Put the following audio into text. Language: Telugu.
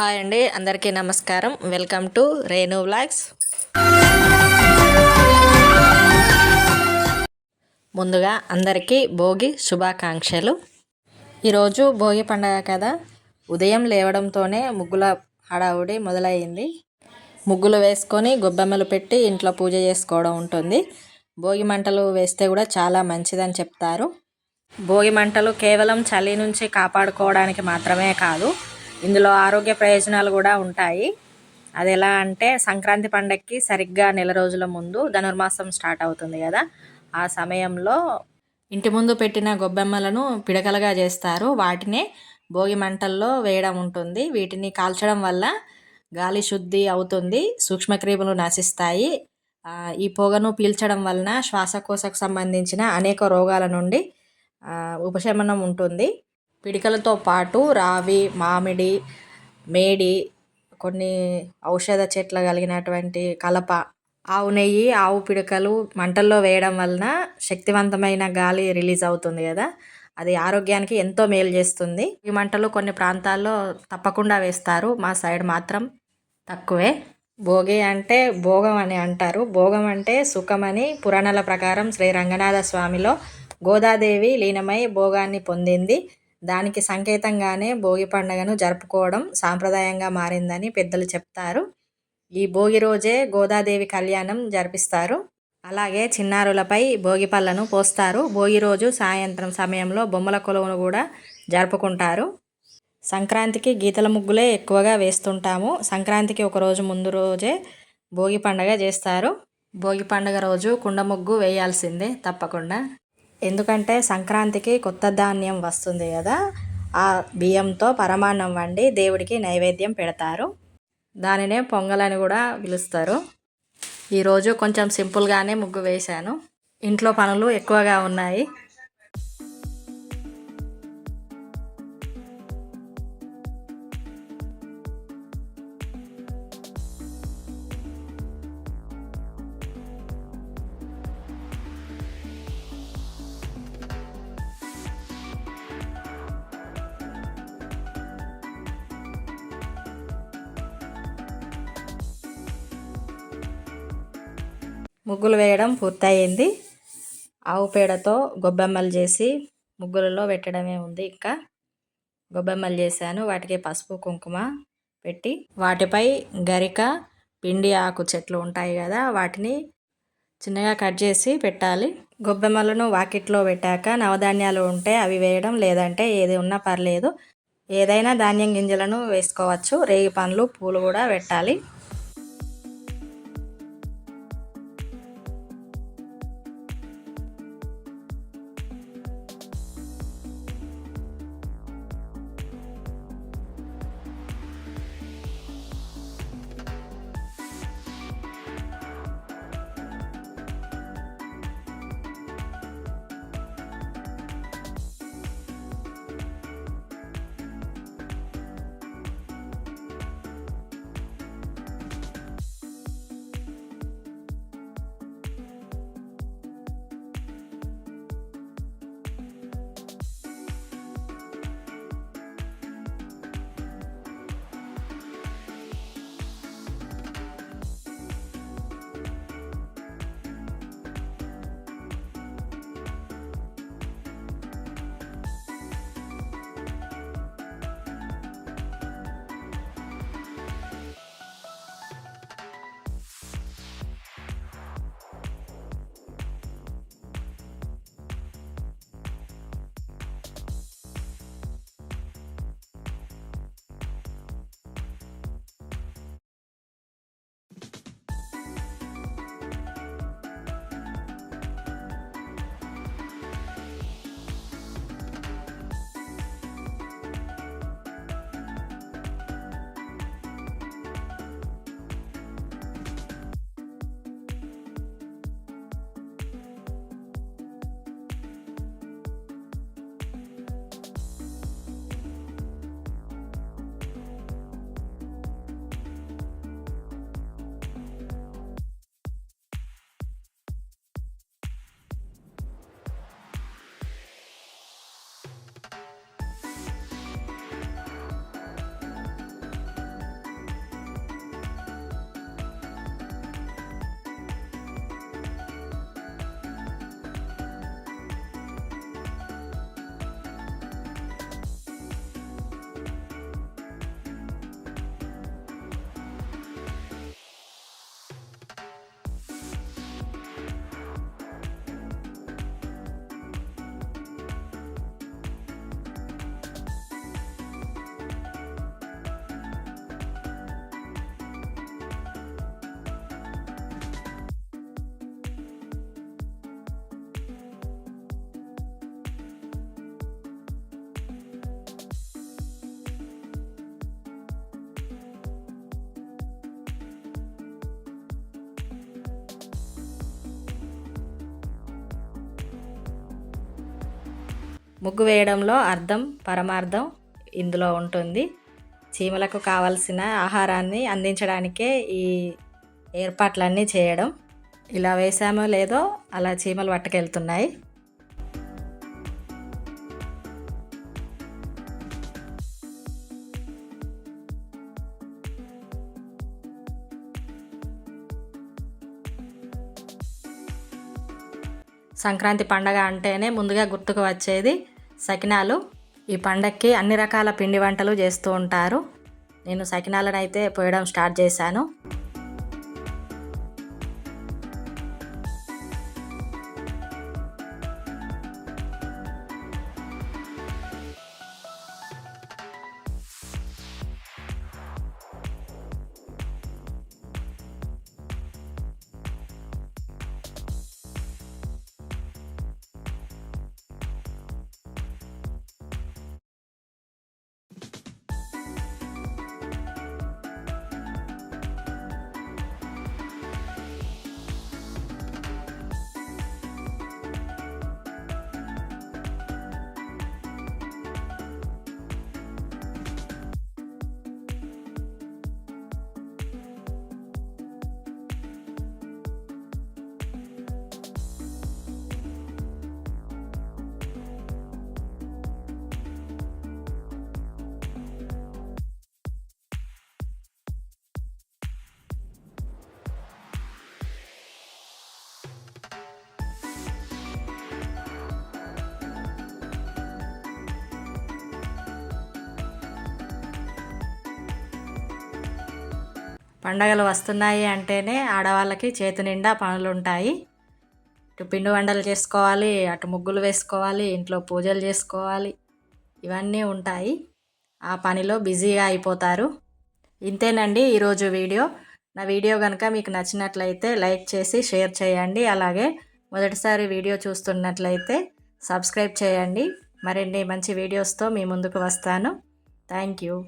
హాయ్ అండి, అందరికీ నమస్కారం. Welcome to Renu vlogs. ముందుగా అందరికీ భోగి శుభాకాంక్షలు. ఈరోజు భోగి పండగ కదా, ఉదయం లేవడంతోనే ముగ్గుల హడావుడి మొదలయ్యింది. ముగ్గులు వేసుకొని గొబ్బెమ్మలు పెట్టి ఇంట్లో పూజ చేసుకోవడం ఉంటుంది. భోగి మంటలు వేస్తే కూడా చాలా మంచిదని చెప్తారు. భోగి మంటలు కేవలం చలి నుంచి కాపాడుకోవడానికి మాత్రమే కాదు, ఇందులో ఆరోగ్య ప్రయోజనాలు కూడా ఉంటాయి. అది ఎలా అంటే, సంక్రాంతి పండగకి సరిగ్గా నెల రోజుల ముందు ధనుర్మాసం స్టార్ట్ అవుతుంది కదా, ఆ సమయంలో ఇంటి ముందు పెట్టిన గొబ్బెమ్మలను పిడకలుగా చేస్తారు. వాటినే భోగి మంటల్లో వేయడం ఉంటుంది. వీటిని కాల్చడం వల్ల గాలి శుద్ధి అవుతుంది, సూక్ష్మక్రిములు నశిస్తాయి. ఈ పొగను పీల్చడం వలన శ్వాసకోశకు సంబంధించిన అనేక రోగాల నుండి ఉపశమనం ఉంటుంది. పిడికలతో పాటు రావి, మామిడి, మేడి, కొన్ని ఔషధ చెట్లు కలిగినటువంటి కలప, ఆవు నెయ్యి, ఆవు పిడకలు మంటల్లో వేయడం వలన శక్తివంతమైన గాలి రిలీజ్ అవుతుంది కదా, అది ఆరోగ్యానికి ఎంతో మేలు చేస్తుంది. ఈ మంటలు కొన్ని ప్రాంతాల్లో తప్పకుండా వేస్తారు, మా సైడ్ మాత్రం తక్కువే. భోగి అంటే భోగం అని అంటారు. భోగం అంటే సుఖమని పురాణాల ప్రకారం శ్రీ రంగనాథ స్వామిలో గోదాదేవి లీనమై భోగాన్ని పొందింది. దానికి సంకేతంగానే భోగి పండుగను జరుపుకోవడం సాంప్రదాయంగా మారిందని పెద్దలు చెప్తారు. ఈ భోగి రోజే గోదాదేవి కళ్యాణం జరిపిస్తారు. అలాగే చిన్నారులపై భోగి పళ్ళను పోస్తారు. భోగి రోజు సాయంత్రం సమయంలో బొమ్మల కొలువును కూడా జరుపుకుంటారు. సంక్రాంతికి గీతల ముగ్గులే ఎక్కువగా వేస్తుంటాము. సంక్రాంతికి ఒక రోజు ముందు రోజే భోగి పండుగ చేస్తారు. భోగి పండుగ రోజు కుండ ముగ్గు వేయాల్సిందే తప్పకుండా. ఎందుకంటే సంక్రాంతికి కొత్త ధాన్యం వస్తుంది కదా, ఆ బియ్యంతో పరమాన్నం వండి దేవుడికి నైవేద్యం పెడతారు. దానినే పొంగల్ అని కూడా పిలుస్తారు. ఈరోజు కొంచెం సింపుల్గానే ముగ్గు వేశాను. ఇంట్లో పనులు ఎక్కువగా ఉన్నాయి. ముగ్గులు వేయడం పూర్తయింది. ఆవు పేడతో గొబ్బెమ్మలు చేసి ముగ్గులలో పెట్టడమే ఉంది. ఇంకా గొబ్బెమ్మలు చేశాను. వాటికి పసుపు కుంకుమ పెట్టి వాటిపై గరిక, పిండి ఆకు చెట్లు ఉంటాయి కదా, వాటిని చిన్నగా కట్ చేసి పెట్టాలి. గొబ్బెమ్మలను వాకిట్లో పెట్టాక నవధాన్యాలు ఉంటే అవి వేయడం, లేదంటే ఏది ఉన్నా పర్లేదు, ఏదైనా ధాన్యం గింజలను వేసుకోవచ్చు. రేగి పండ్లు, పూలు కూడా పెట్టాలి. ముగ్గు వేయడంలో అర్థం పరమార్థం ఇందులో ఉంటుంది. చీమలకు కావలసిన ఆహారాన్ని అందించడానికే ఈ ఏర్పాట్లన్నీ చేయడం. ఇలా వేసామో లేదో అలా చీమలు పట్టుకెళ్తున్నాయి. సంక్రాంతి పండగ అంటేనే ముందుగా గుర్తుకు వచ్చేది సకినాలు. ఈ పండగకి అన్ని రకాల పిండి వంటలు చేస్తూ ఉంటారు. నేను సకినాలను అయితే పోయడం స్టార్ట్ చేశాను. పండగలు వస్తున్నాయి అంటేనే ఆడవాళ్ళకి చేతి నిండా పనులు ఉంటాయి. ఇటు పిండి వంటలు చేసుకోవాలి, అటు ముగ్గులు వేసుకోవాలి, ఇంట్లో పూజలు చేసుకోవాలి, ఇవన్నీ ఉంటాయి. ఆ పనిలో బిజీగా అయిపోతారు. ఇంతేనండి ఈరోజు వీడియో. నా వీడియో కనుక మీకు నచ్చినట్లయితే లైక్ చేసి షేర్ చేయండి. అలాగే మొదటిసారి వీడియో చూస్తున్నట్లయితే సబ్స్క్రైబ్ చేయండి. మరిన్ని మంచి వీడియోస్తో మీ ముందుకు వస్తాను. Thank you.